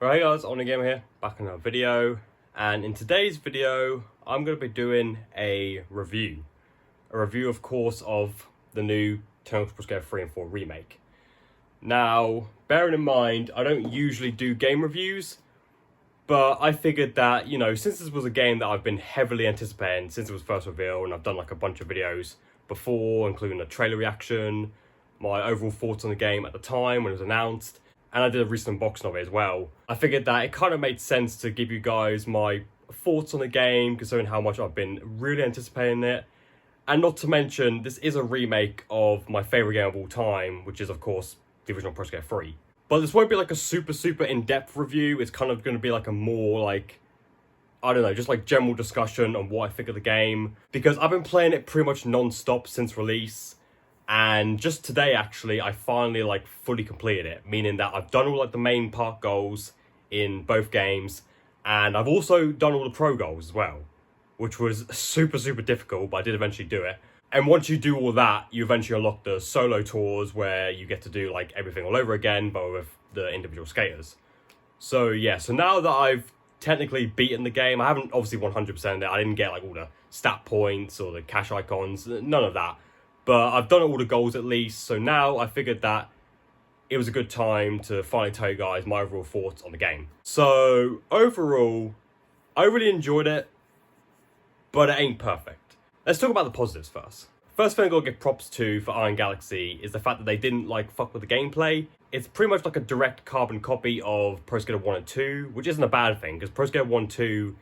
Right guys, andyGamer here, back in another video, and in today's video I'm going to be doing a review of course of the new Tony Hawk's Pro Skater 3 and 4 remake. Now, bearing in mind, I don't usually do game reviews, but I figured that, you know, since this was a game that I've been heavily anticipating since it was first revealed, and I've done like a bunch of videos before, including a trailer reaction, my overall thoughts on the game at the time when it was announced, and I did a recent unboxing of it as well. I figured that it kind of made sense to give you guys my thoughts on the game, considering how much I've been really anticipating it. And not to mention, this is a remake of my favourite game of all time, which is, of course, the original Pro Skater 3. But this won't be like a super in-depth review. It's kind of going to be like a more like, I don't know, just like general discussion on what I think of the game. Because I've been playing it pretty much non-stop since release. And just today, actually, I finally like fully completed it, meaning that I've done all like the main part goals in both games, and I've also done all the pro goals as well, which was super difficult, but I did eventually do it. And once you do all that, you eventually unlock the solo tours where you get to do like everything all over again, but with the individual skaters. So yeah, so now that I've technically beaten the game, I haven't obviously 100%ed it. I didn't get like all the stat points or the cash icons, none of that. But I've done all the goals at least, so now I figured that it was a good time to finally tell you guys my overall thoughts on the game. So, overall, I really enjoyed it, but it ain't perfect. Let's talk about the positives first. First thing I gotta give props to for Iron Galaxy is the fact that they didn't like fuck with the gameplay. It's pretty much like a direct carbon copy of Pro Skater 1 and 2, which isn't a bad thing, because Pro Skater 1 and 2,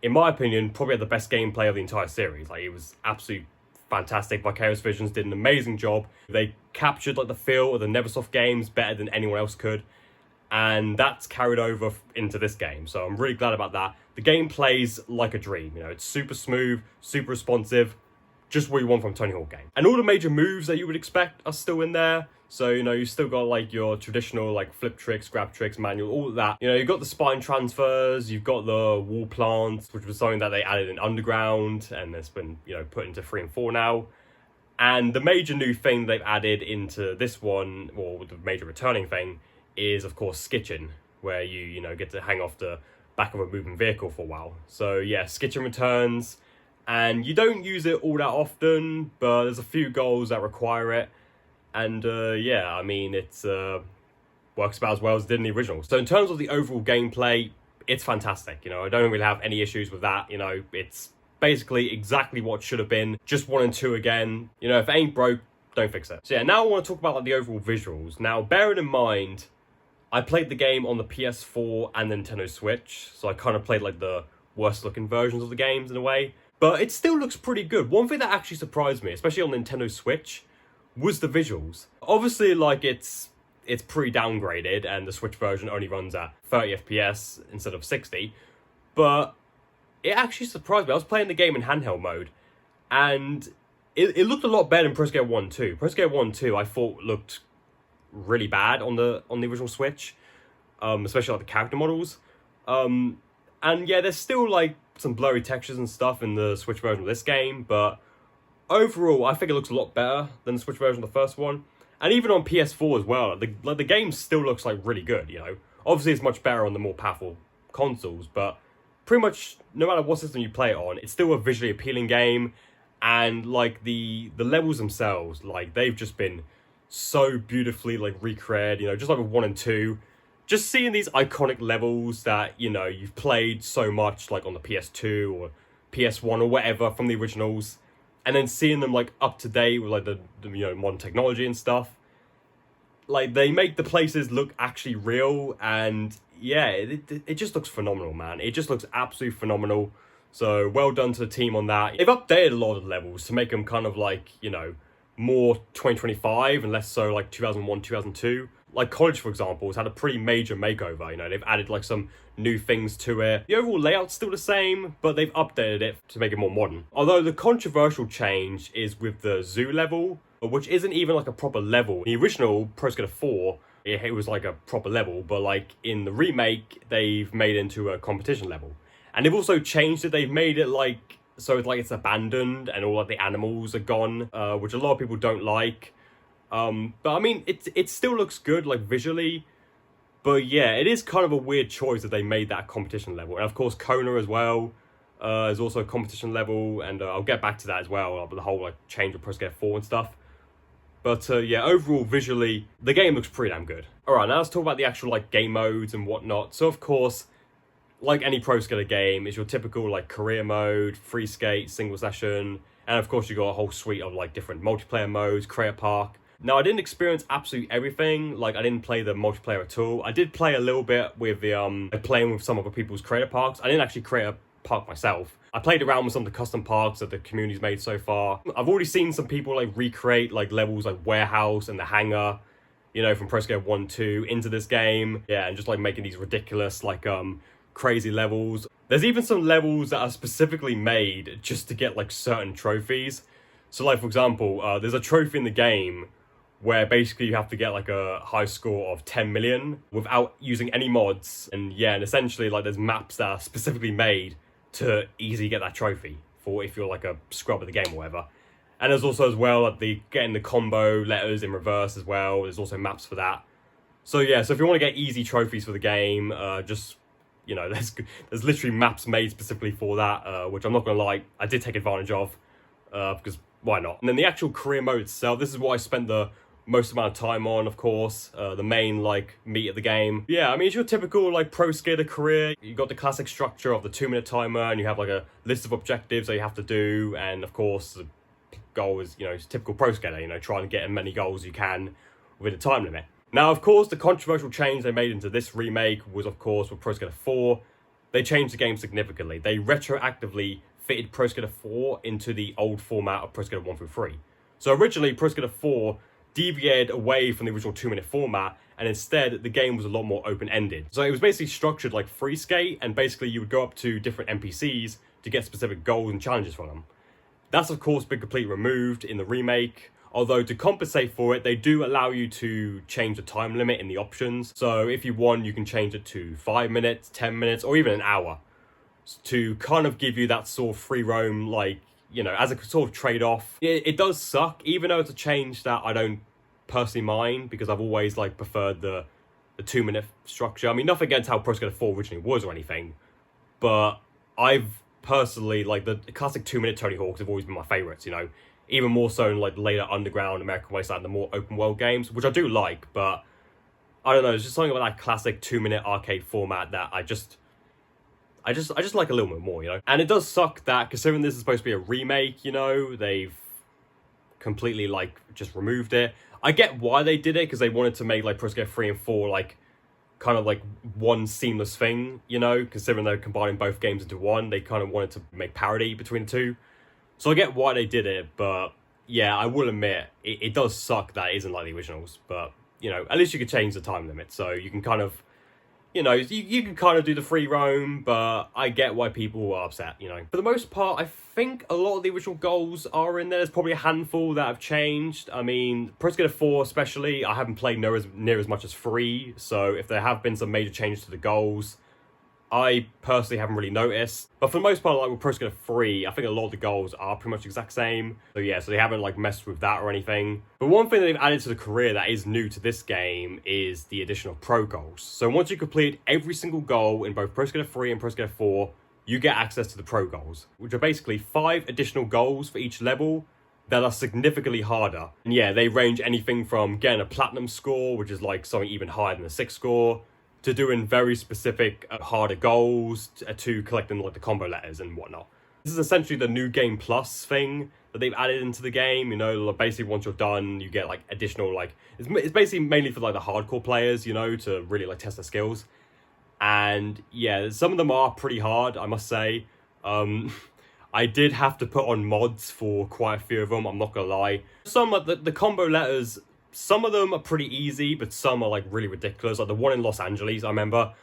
in my opinion, probably had the best gameplay of the entire series. Like, it was absolutely fantastic. Vicarious Visions did an amazing job. They captured like the feel of the Neversoft games better than anyone else could, and that's carried over into this game, so I'm really glad about that. The game plays like a dream, you know, it's super smooth, super responsive, just what you want from a Tony Hawk game. And all the major moves that you would expect are still in there. So, you know, you still got like your traditional like flip tricks, grab tricks, manual, all of that. You know, you've got the spine transfers, you've got the wall plants, which was something that they added in Underground, and it's been, you know, put into 3 and 4 now. And the major new thing they've added into this one, or the major returning thing, is of course skitching, where you know, get to hang off the back of a moving vehicle for a while. So yeah, skitching returns, and you don't use it all that often, but there's a few goals that require it. And yeah, I mean, it's works about as well as it did in the original. So in terms of the overall gameplay, it's fantastic. You know, I don't really have any issues with that. You know, it's basically exactly what should have been. Just 1 and 2 again. You know, if it ain't broke, don't fix it. So yeah, now I want to talk about like the overall visuals. Now, bearing in mind, I played the game on the PS4 and Nintendo Switch, so I kind of played like the worst looking versions of the games in a way. But it still looks pretty good. One thing that actually surprised me, especially on Nintendo Switch, was the visuals. Obviously, like, it's pretty downgraded, and the Switch version only runs at 30 FPS instead of 60, but it actually surprised me. I was playing the game in handheld mode, and it looked a lot better than Pro Skater 1 2. Pro Skater 1 2 I thought looked really bad on the original Switch, especially like the character models. And yeah, there's still like some blurry textures and stuff in the Switch version of this game, but overall, I think it looks a lot better than the Switch version of the first one. And even on PS4 as well, the game still looks like really good, you know. Obviously, it's much better on the more powerful consoles, but pretty much no matter what system you play it on, it's still a visually appealing game. And like the levels themselves, like they've just been so beautifully like recreated, you know, just like with 1 and 2. Just seeing these iconic levels that, you know, you've played so much like on the PS2 or PS1 or whatever from the originals, and then seeing them like up to date with like the you know, modern technology and stuff, like they make the places look actually real. And yeah, it just looks phenomenal, man. It just looks absolutely phenomenal. So well done to the team on that. They've updated a lot of the levels to make them kind of like, you know, more 2025 and less so like 2001, 2002. Like College, for example, has had a pretty major makeover. You know, they've added like some new things to it. The overall layout's still the same, but they've updated it to make it more modern. Although the controversial change is with the zoo level, which isn't even like a proper level. In the original Pro Skater 4, it was like a proper level, but like in the remake, they've made it into a competition level. And they've also changed it. They've made it like, so it's like it's abandoned and all like the animals are gone, which a lot of people don't like. But I mean, it still looks good, like visually, But yeah, it is kind of a weird choice that they made that competition level. And of course, Kona as well is also a competition level, and I'll get back to that as well, the whole like change of Pro Skater 4 and stuff. But yeah, overall, visually, the game looks pretty damn good. Alright, now let's talk about the actual like game modes and whatnot. So of course, like any Pro Skater game, is your typical like career mode, free skate, single session, and of course you got a whole suite of like different multiplayer modes, creator park. Now I didn't experience absolutely everything, like I didn't play the multiplayer at all. I did play a little bit with the playing with some other people's creator parks. I didn't actually create a park myself. I played around with some of the custom parks that the community's made so far. I've already seen some people like recreate like levels like Warehouse and the Hangar, you know, from Pro Skater 1, 2 into this game. Yeah, and just like making these ridiculous like crazy levels. There's even some levels that are specifically made just to get like certain trophies. So like for example, there's a trophy in the game where basically you have to get like a high score of 10 million without using any mods. And yeah, and essentially like there's maps that are specifically made to easily get that trophy for if you're like a scrub of the game or whatever. And there's also as well like the getting the combo letters in reverse as well. There's also maps for that. So yeah, so if you want to get easy trophies for the game, just, you know, there's literally maps made specifically for that, which I'm not gonna lie, I did take advantage of, because why not? And then the actual career mode itself, this is what I spent the most amount of time on, of course, the main like meat of the game. Yeah, I mean, it's your typical like Pro Skater career. You got the classic structure of the 2-minute timer, and you have like a list of objectives that you have to do, and of course the goal is, you know, it's typical Pro Skater, you know, trying to get as many goals as you can within a time limit. Now, of course, the controversial change they made into this remake was, of course, with Pro Skater 4. They changed the game significantly. They retroactively fitted Pro Skater 4 into the old format of Pro Skater 1 through 3. So originally, Pro Skater 4 deviated away from the original 2-minute format, and instead the game was a lot more open-ended. So it was basically structured like free skate, and basically you would go up to different NPCs to get specific goals and challenges from them. That's of course been completely removed in the remake, although to compensate for it, they do allow you to change the time limit in the options. So if you want, you can change it to 5 minutes, 10 minutes, or even an hour, to kind of give you that sort of free roam, like, you know, as a sort of trade-off. It does suck, even though it's a change that I don't personally mind, because I've always like preferred the 2-minute structure. I mean, nothing against how Pro Skater 4 originally was or anything, but I've personally, like, the classic 2-minute Tony Hawks have always been my favorites, you know, even more so in like later Underground, American Wasteland, the more open world games, which I do like, but I don't know, there's just something about that classic 2-minute arcade format that I just like a little bit more, you know? And it does suck that, considering this is supposed to be a remake, you know, they've completely, like, just removed it. I get why they did it, because they wanted to make, like, Pro Skater 3 and 4, like, kind of, like, one seamless thing, you know? Considering they're combining both games into one, they kind of wanted to make parity between the two. So I get why they did it, but, yeah, I will admit, it does suck that it isn't like the originals. But, you know, at least you could change the time limit, so you can kind of, you know, you can kind of do the free roam, but I get why people are upset, you know. For the most part, I think a lot of the original goals are in there. There's probably a handful that have changed. I mean, Pro Skater 4 especially, I haven't played near as much as 3, so if there have been some major changes to the goals, I personally haven't really noticed. But for the most part, like with Pro Skater 3, I think a lot of the goals are pretty much the exact same. So yeah, so they haven't like messed with that or anything. But one thing that they've added to the career that is new to this game is the addition of pro goals. So once you complete every single goal in both Pro Skater 3 and Pro Skater 4, you get access to the pro goals, which are basically 5 additional goals for each level that are significantly harder. And yeah, they range anything from getting a platinum score, which is like something even higher than a 6 score, to doing very specific harder goals, to collecting like the combo letters and whatnot. This is essentially the new game plus thing that they've added into the game. You know, basically once you're done, you get like additional, like, it's basically mainly for like the hardcore players, you know, to really like test their skills. And yeah, some of them are pretty hard, I must say. I did have to put on mods for quite a few of them, I'm not gonna lie. Some of the combo letters, some of them are pretty easy, but some are like really ridiculous. Like the one in Los Angeles, I remember,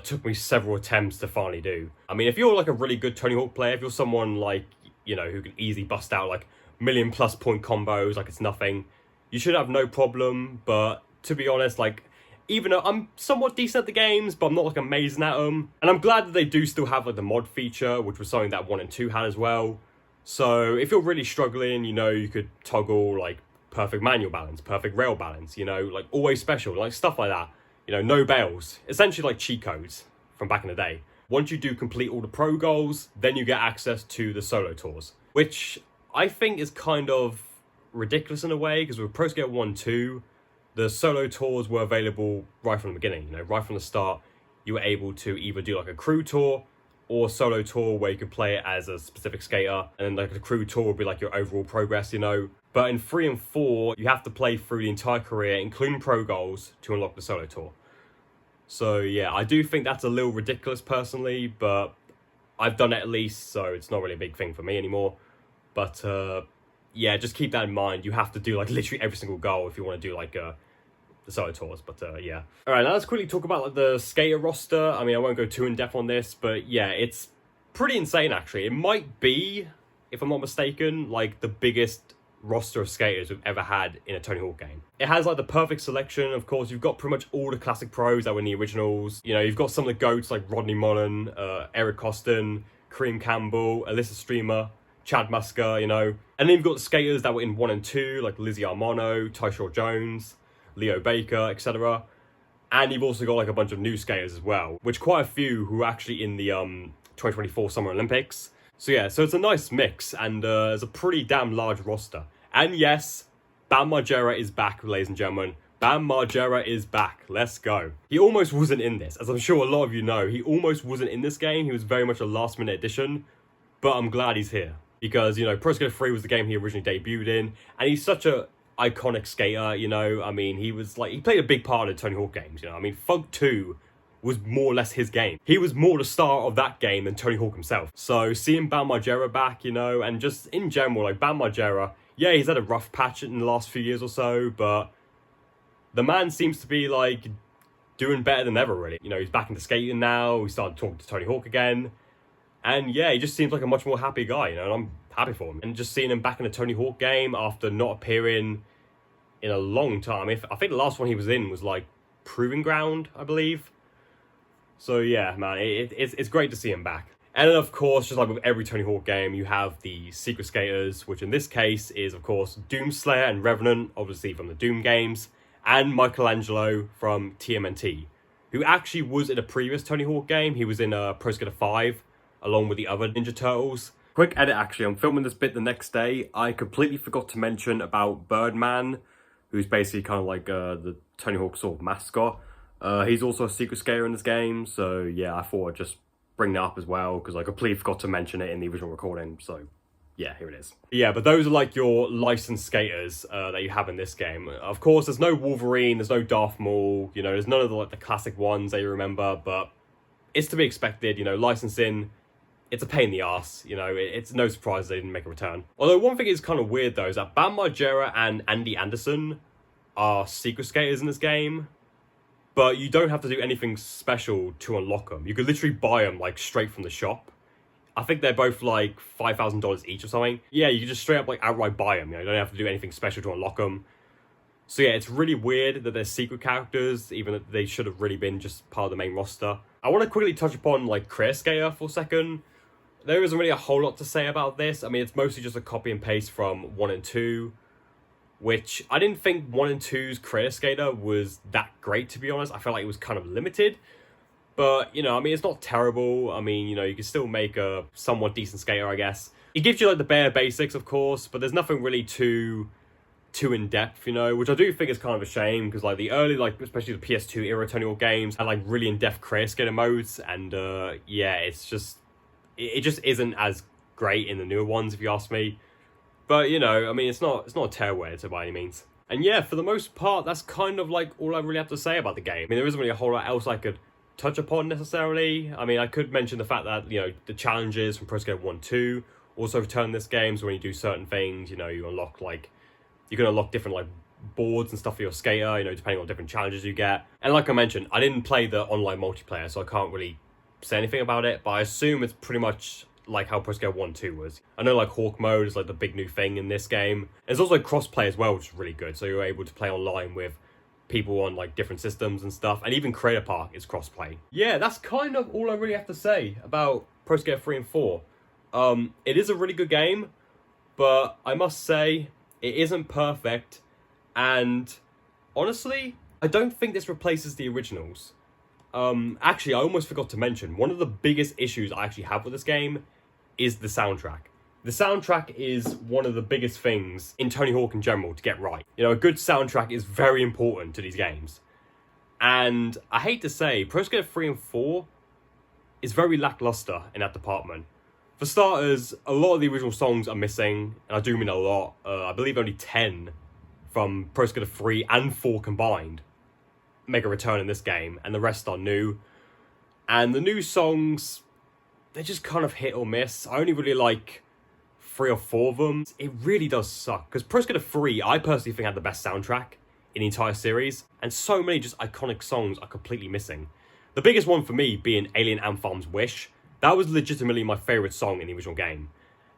took me several attempts to finally do. I mean, if you're like a really good Tony Hawk player, if you're someone like, you know, who can easily bust out like million+ point combos like it's nothing, you should have no problem. But to be honest, like, even though I'm somewhat decent at the games, but I'm not like amazing at them. And I'm glad that they do still have like the mod feature, which was something that 1 and 2 had as well. So if you're really struggling, you know, you could toggle like perfect manual balance, perfect rail balance, you know, like always special, like stuff like that. You know, no bails. Essentially like cheat codes from back in the day. Once you do complete all the pro goals, then you get access to the solo tours, which I think is kind of ridiculous in a way, because with Pro Skater 1, 2, the solo tours were available right from the beginning. You know, right from the start, you were able to either do like a crew tour or solo tour where you could play it as a specific skater, and then like the crew tour would be like your overall progress, you know. But in 3 and 4, you have to play through the entire career, including pro goals, to unlock the solo tour. So yeah, I do think that's a little ridiculous personally, but I've done it at least, so it's not really a big thing for me anymore. But yeah, just keep that in mind. You have to do like literally every single goal if you want to do like the solo tours. But yeah. All right, now let's quickly talk about like the skater roster. I mean, I won't go too in depth on this, but yeah, it's pretty insane actually. It might be, if I'm not mistaken, like the biggest roster of skaters we've ever had in a Tony Hawk game. It has like the perfect selection. Of course, you've got pretty much all the classic pros that were in the originals. You know, you've got some of the GOATs like Rodney Mullen, Eric Costin, Kareem Campbell, Alyssa Streamer, Chad Musker, you know. And then you've got the skaters that were in 1 and 2, like Lizzie Armano, Tyshawn Jones, Leo Baker, etc. And you've also got like a bunch of new skaters as well, which quite a few who are actually in the 2024 Summer Olympics. So yeah, so it's a nice mix, and it's a pretty damn large roster. And yes, Bam Margera is back, ladies and gentlemen. Bam Margera is back. Let's go. He almost wasn't in this, as I'm sure a lot of you know. He almost wasn't in this game. He was very much a last-minute addition, but I'm glad he's here. Because, you know, Pro Skater 3 was the game he originally debuted in, and he's such a iconic skater, you know. I mean, he played a big part in Tony Hawk games, you know. I mean, Fug 2 was more or less his game. He was more the star of that game than Tony Hawk himself. So seeing Bam Margera back, you know, and just in general, like Bam Margera, yeah, he's had a rough patch in the last few years or so, but the man seems to be like doing better than ever, really. You know, he's back into skating now. He started talking to Tony Hawk again. And yeah, he just seems like a much more happy guy, you know, and I'm happy for him. And just seeing him back in a Tony Hawk game after not appearing in a long time. I think the last one he was in was like Proving Ground, I believe. So yeah, man, it's great to see him back. And then of course, just like with every Tony Hawk game, you have the secret skaters, which in this case is of course Doomslayer and Revenant, obviously from the Doom games, and Michelangelo from TMNT, who actually was in a previous Tony Hawk game. He was in Pro Skater 5, along with the other Ninja Turtles. Quick edit actually, I'm filming this bit the next day. I completely forgot to mention about Birdman, who's basically kind of like the Tony Hawk sort of mascot. He's also a secret skater in this game, so yeah, I thought I'd just bring that up as well, because I completely forgot to mention it in the original recording, so yeah, here it is. Yeah, but those are like your licensed skaters that you have in this game. Of course, there's no Wolverine, there's no Darth Maul, you know, there's none of the classic ones that you remember, but it's to be expected, you know, licensing, it's a pain in the ass, you know, it's no surprise they didn't make a return. Although one thing is kind of weird though, is that Bam Margera and Andy Anderson are secret skaters in this game, but you don't have to do anything special to unlock them. You could literally buy them like straight from the shop. I think they're both like $5,000 each or something. Yeah, you can just straight up like outright buy them. You know, you don't have to do anything special to unlock them. So yeah, it's really weird that they're secret characters, even though they should have really been just part of the main roster. I want to quickly touch upon like Career Skater for a second. There isn't really a whole lot to say about this. I mean, it's mostly just a copy and paste from 1 and 2. Which I didn't think 1 and 2's Career Skater was that great, to be honest. I felt like it was kind of limited. But, you know, I mean, it's not terrible. I mean, you know, you can still make a somewhat decent skater, I guess. It gives you, like, the bare basics, of course, but there's nothing really too in-depth, you know, which I do think is kind of a shame, because, like, the early, like, especially the PS2 era Tony Hawk games had, like, really in-depth Career Skater modes, and, yeah, it's just, it just isn't as great in the newer ones, if you ask me. But, you know, I mean, it's not a terrible editor by any means. And yeah, for the most part, that's kind of like all I really have to say about the game. I mean, there isn't really a whole lot else I could touch upon necessarily. I mean, I could mention the fact that, you know, the challenges from Pro Skater 1 2 also return in this game. So when you do certain things, you know, you unlock like, you can unlock different like boards and stuff for your skater, you know, depending on different challenges you get. And like I mentioned, I didn't play the online multiplayer, so I can't really say anything about it, but I assume it's pretty much like how Pro Skater 1 2 was. I know like Hawk mode is like the big new thing in this game. There's also crossplay as well, which is really good, so you're able to play online with people on like different systems and stuff, and even Creator Park is crossplay. Yeah, that's kind of all I really have to say about Pro Skater 3 and 4. It is a really good game, but I must say it isn't perfect, and honestly, I don't think this replaces the originals. Actually, I almost forgot to mention, one of the biggest issues I actually have with this game is the soundtrack. The soundtrack is one of the biggest things in Tony Hawk in general to get right. You know, a good soundtrack is very important to these games. And I hate to say, Pro Skater 3 and 4 is very lackluster in that department. For starters, a lot of the original songs are missing, and I do mean a lot. I believe only 10 from Pro Skater 3 and 4 combined make a return in this game, and the rest are new. And the new songs, they're just kind of hit or miss. I only really like 3 or 4 of them. It really does suck, because Pro Skater 3, I personally think, had the best soundtrack in the entire series, and so many just iconic songs are completely missing. The biggest one for me being Alien Ant Farm's Wish. That was legitimately my favourite song in the original game.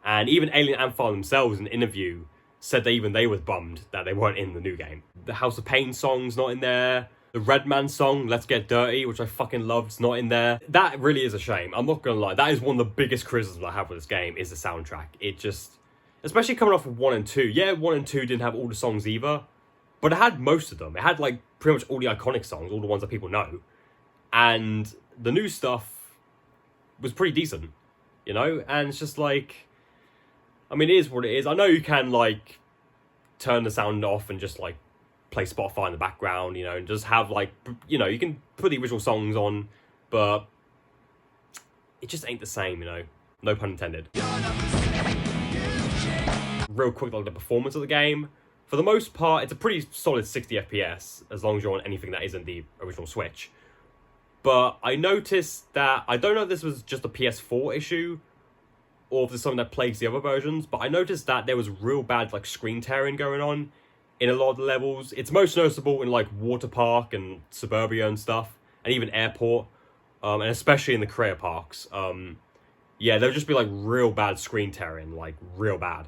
And even Alien Ant Farm themselves in an interview said that even they were bummed that they weren't in the new game. The House of Pain song's not in there. The Redman song, Let's Get Dirty, which I fucking loved, is not in there. That really is a shame. I'm not gonna lie. That is one of the biggest criticisms I have with this game, is the soundtrack. It just, especially coming off of 1 and 2. Yeah, 1 and 2 didn't have all the songs either, but it had most of them. It had like pretty much all the iconic songs, all the ones that people know. And the new stuff was pretty decent, you know? And it's just like, I mean, it is what it is. I know you can like turn the sound off and just like play Spotify in the background, you know, and just have like, you know, you can put the original songs on, but it just ain't the same, you know, no pun intended. Real quick, like the performance of the game, for the most part, it's a pretty solid 60 FPS, as long as you're on anything that isn't the original Switch. But I noticed that, I don't know if this was just a PS4 issue, or if there's something that plagues the other versions, but I noticed that there was real bad like screen tearing going on in a lot of the levels. It's most noticeable in like Water Park and Suburbia and stuff, and even Airport, and especially in the career parks. Yeah, there'll just be like real bad screen tearing, like real bad.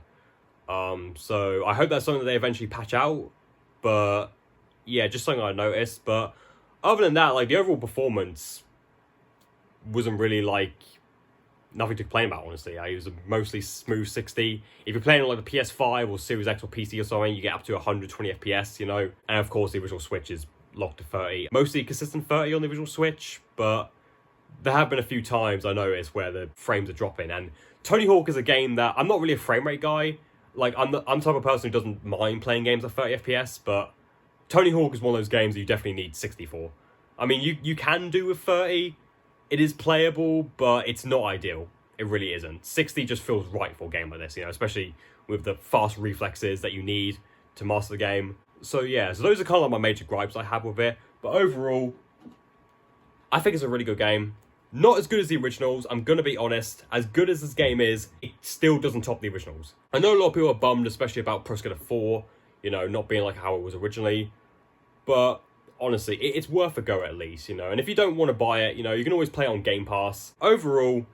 So I hope that's something that they eventually patch out, but yeah, just something I noticed. But other than that, like the overall performance wasn't really like nothing to complain about, honestly. It was a mostly smooth 60. If you're playing on like the PS5 or Series X or PC or something, you get up to 120 FPS, you know. And of course, the original Switch is locked to 30. Mostly consistent 30 on the original Switch, but there have been a few times I noticed where the frames are dropping. And Tony Hawk is a game that I'm not really a frame rate guy. Like, I'm the type of person who doesn't mind playing games at 30 FPS, but Tony Hawk is one of those games that you definitely need 60 for. I mean, you can do with 30. It is playable, but it's not ideal. It really isn't. 60 just feels right for a game like this, you know, especially with the fast reflexes that you need to master the game. So yeah, so those are kind of like my major gripes I have with it. But overall, I think it's a really good game. Not as good as the originals, I'm going to be honest. As good as this game is, it still doesn't top the originals. I know a lot of people are bummed, especially about Pro Skater 4, you know, not being like how it was originally. But honestly, it's worth a go at least, you know. And if you don't want to buy it, you know, you can always play it on Game Pass. Overall,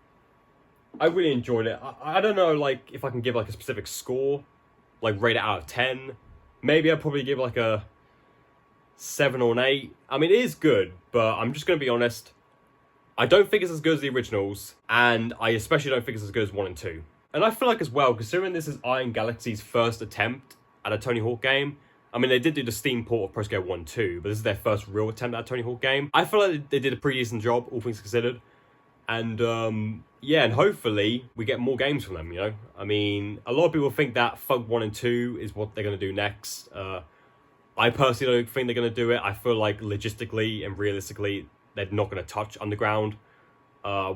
I really enjoyed it. I don't know, like, if I can give, like, a specific score, like, rate it out of 10. Maybe I'd probably give, like, a 7 or an 8. I mean, it is good, but I'm just going to be honest. I don't think it's as good as the originals, and I especially don't think it's as good as 1 and 2. And I feel like as well, considering this is Iron Galaxy's first attempt at a Tony Hawk game, I mean, they did do the Steam port of Pro Skater 1 and 2, but this is their first real attempt at a Tony Hawk game. I feel like they did a pretty decent job, all things considered. And, yeah, and hopefully we get more games from them, you know? I mean, a lot of people think that Thug 1 and 2 is what they're going to do next. I personally don't think they're going to do it. I feel like logistically and realistically, they're not going to touch Underground.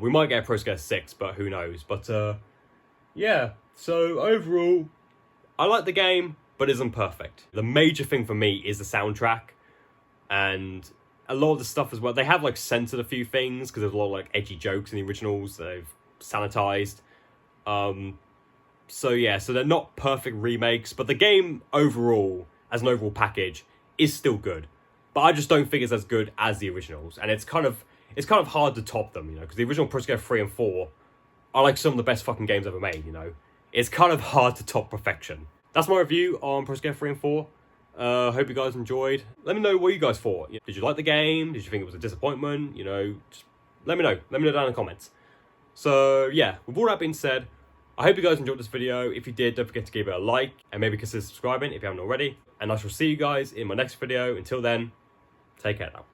We might get a Pro Skater 6, but who knows? But, yeah, so overall, I like the game, but it isn't perfect. The major thing for me is the soundtrack, and a lot of the stuff as well. They have like censored a few things because there's a lot of like edgy jokes in the originals that they've sanitized. So yeah, so they're not perfect remakes, but the game overall, as an overall package, is still good. But I just don't think it's as good as the originals, and it's kind of hard to top them, you know, because the original Pro Skater 3 and 4 are like some of the best fucking games ever made, you know. It's kind of hard to top perfection. That's my review on Pro Skater 3 and 4. Hope you guys enjoyed. Let me know what you guys thought. Did you like the game? Did you think it was a disappointment? You know, just let me know. Let me know down in the comments. So yeah, with all that being said, I hope you guys enjoyed this video. If you did, don't forget to give it a like and maybe consider subscribing if you haven't already. And I shall see you guys in my next video. Until then, Take care now.